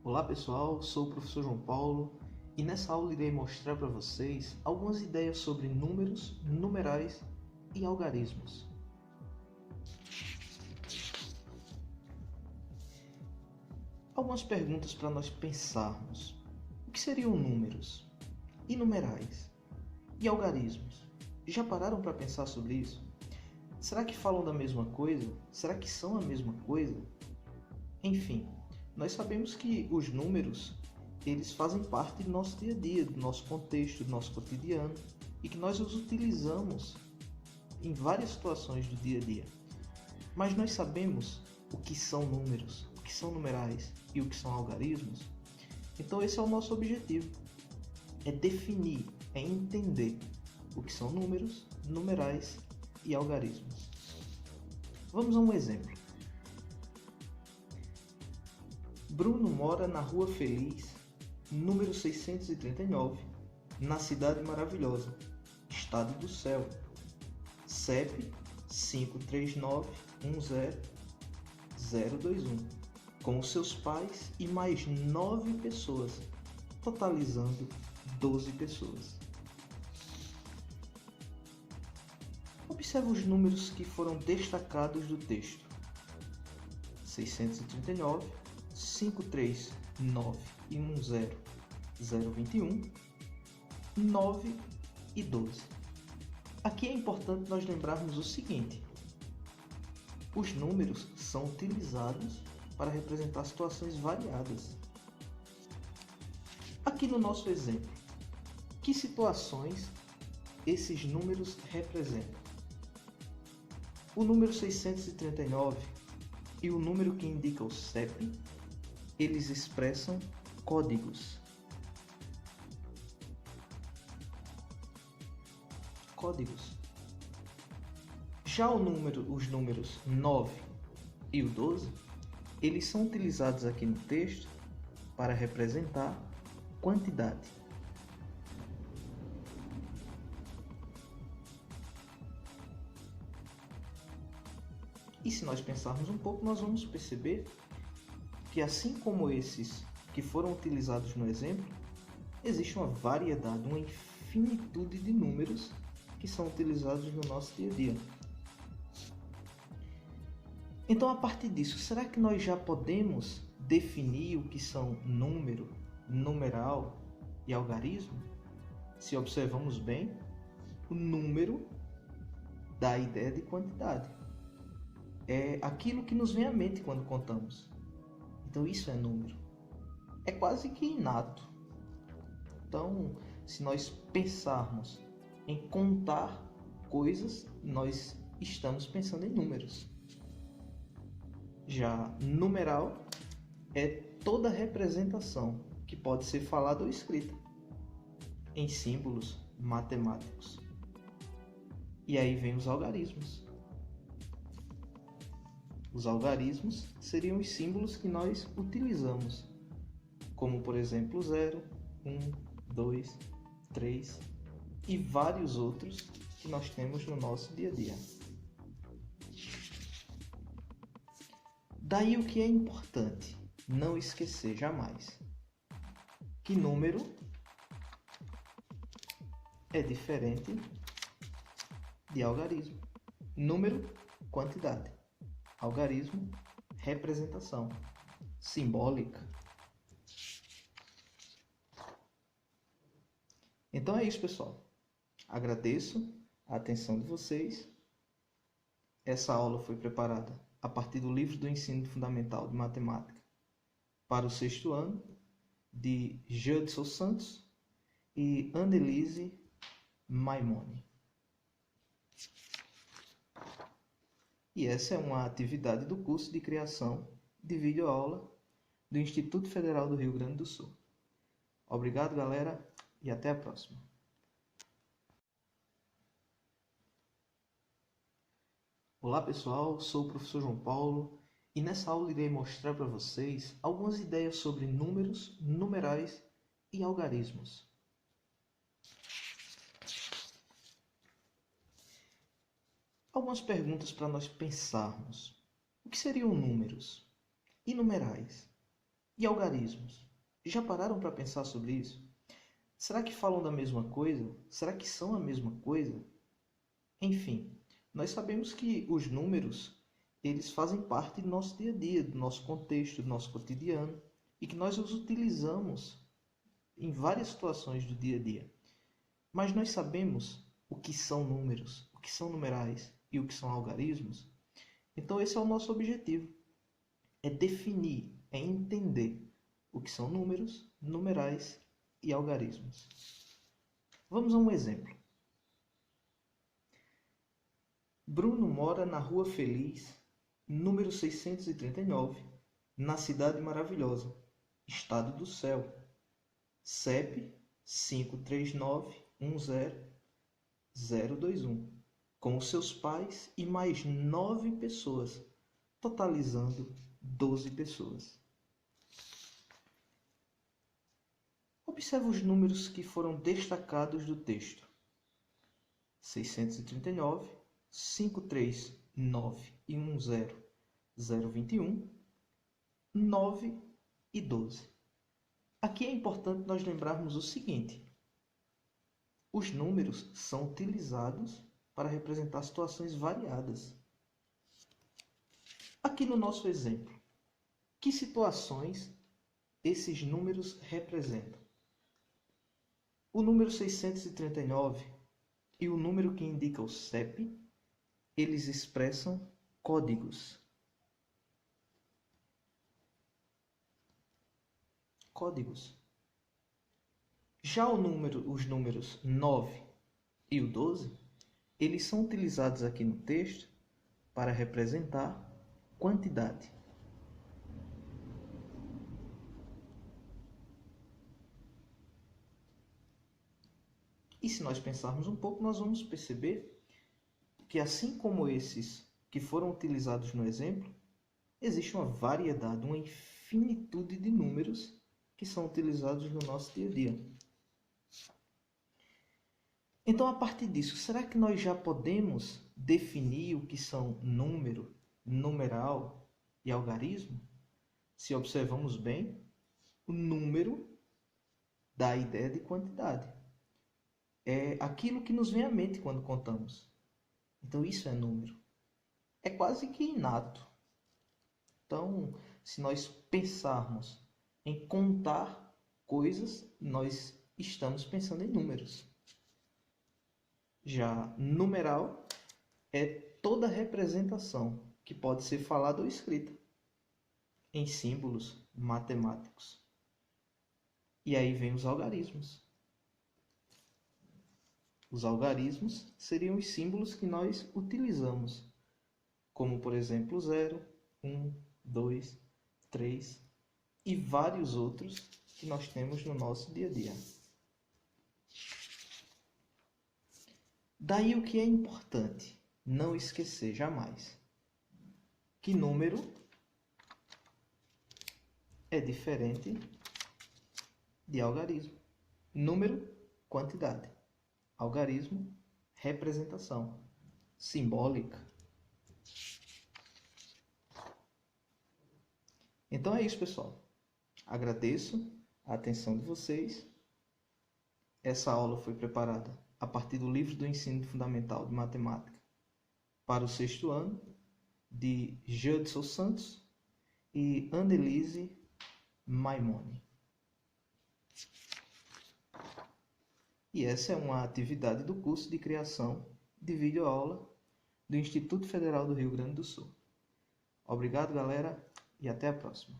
Olá pessoal, sou o professor João Paulo e nessa aula irei mostrar para vocês algumas ideias sobre números, numerais e algarismos. Algumas perguntas para nós pensarmos. O que seriam números e numerais e algarismos? Já pararam para pensar sobre isso? Será que falam da mesma coisa? Será que são a mesma coisa? Enfim, nós sabemos que os números, eles fazem parte do nosso dia a dia, do nosso contexto, do nosso cotidiano e que nós os utilizamos em várias situações do dia a dia. Mas nós sabemos o que são números, o que são numerais e o que são algarismos? Então esse é o nosso objetivo, é definir, é entender o que são números, numerais e algarismos. Vamos a um exemplo. Bruno mora na Rua Feliz, número 639, na Cidade Maravilhosa, Estado do Céu. CEP 539100021, com os seus pais e mais 9 pessoas, totalizando 12 pessoas. Observe os números que foram destacados do texto: 639, 539100021, 9 e 12. Aqui é importante nós lembrarmos o seguinte: os números são utilizados para representar situações variadas. Aqui no nosso exemplo, que situações esses números representam? O número 639 e o número que indica o CEP, eles expressam códigos. Já os números 9 e o 12, eles são utilizados aqui no texto para representar quantidade. E se nós pensarmos um pouco, nós vamos perceber que, assim como esses que foram utilizados no exemplo, existe uma variedade, uma infinitude de números que são utilizados no nosso dia a dia. Então, a partir disso, será que nós já podemos definir o que são número, numeral e algarismo? Se observamos bem, o número dá a ideia de quantidade. É aquilo que nos vem à mente quando contamos. Então isso é número. É quase que inato. Então, se nós pensarmos em contar coisas, nós estamos pensando em números. Já numeral é toda representação que pode ser falada ou escrita em símbolos matemáticos. E aí vem os algarismos. Os algarismos seriam os símbolos que nós utilizamos, como por exemplo 0, 1, 2, 3 e vários outros que nós temos no nosso dia a dia. Daí o que é importante não esquecer jamais: que número é diferente de algarismo. Número, quantidade. Algarismo, representação simbólica. Então é isso, pessoal. Agradeço a atenção de vocês. Essa aula foi preparada a partir do livro do Ensino Fundamental de Matemática para o 6º ano, de Judson Santos e Annelise Maimone. E essa é uma atividade do curso de criação de videoaula do Instituto Federal do Rio Grande do Sul. Obrigado, galera, e até a próxima. Olá, pessoal, sou o professor João Paulo e nessa aula irei mostrar para vocês algumas ideias sobre números, numerais e algarismos. Algumas perguntas para nós pensarmos. O que seriam números e numerais E algarismos? Já pararam para pensar sobre isso? Será que falam da mesma coisa? Será que são a mesma coisa? Enfim, nós sabemos que os números, eles fazem parte do nosso dia a dia, do nosso contexto, do nosso cotidiano, e que nós os utilizamos em várias situações do dia a dia. Mas nós sabemos o que são números, o que são numerais e o que são algarismos? Então esse é o nosso objetivo, é definir, é entender o que são números, numerais e algarismos. Vamos a um exemplo. Bruno mora na Rua Feliz, número 639, na Cidade Maravilhosa, Estado do Céu, CEP 539100021, com os seus pais e mais 9 pessoas, totalizando 12 pessoas. Observe os números que foram destacados do texto: 639, 539 e 10021, 9 e 12. Aqui é importante nós lembrarmos o seguinte: os números são utilizados para representar situações variadas. Aqui no nosso exemplo, que situações esses números representam? O número 639 e o número que indica o CEP, eles expressam códigos. Já os números 9 e o 12, eles são utilizados aqui no texto para representar quantidade. E se nós pensarmos um pouco, nós vamos perceber que, assim como esses que foram utilizados no exemplo, existe uma variedade, uma infinitude de números que são utilizados no nosso dia a dia. Então, a partir disso, será que nós já podemos definir o que são número, numeral e algarismo? Se observamos bem, o número dá a ideia de quantidade. É aquilo que nos vem à mente quando contamos. Então, isso é número. É quase que inato. Então, se nós pensarmos em contar coisas, nós estamos pensando em números. Já numeral é toda representação que pode ser falada ou escrita em símbolos matemáticos. E aí vem os algarismos. Os algarismos seriam os símbolos que nós utilizamos, como por exemplo 0, 1, 2, 3 e vários outros que nós temos no nosso dia a dia. Daí o que é importante não esquecer jamais: que número é diferente de algarismo. Número, quantidade. Algarismo, representação simbólica. Então é isso, pessoal. Agradeço a atenção de vocês. Essa aula foi preparada a partir do livro do Ensino Fundamental de Matemática para o 6º ano, de Judson Santos e Annelise Maimone. E essa é uma atividade do curso de criação de videoaula do Instituto Federal do Rio Grande do Sul. Obrigado, galera, e até a próxima.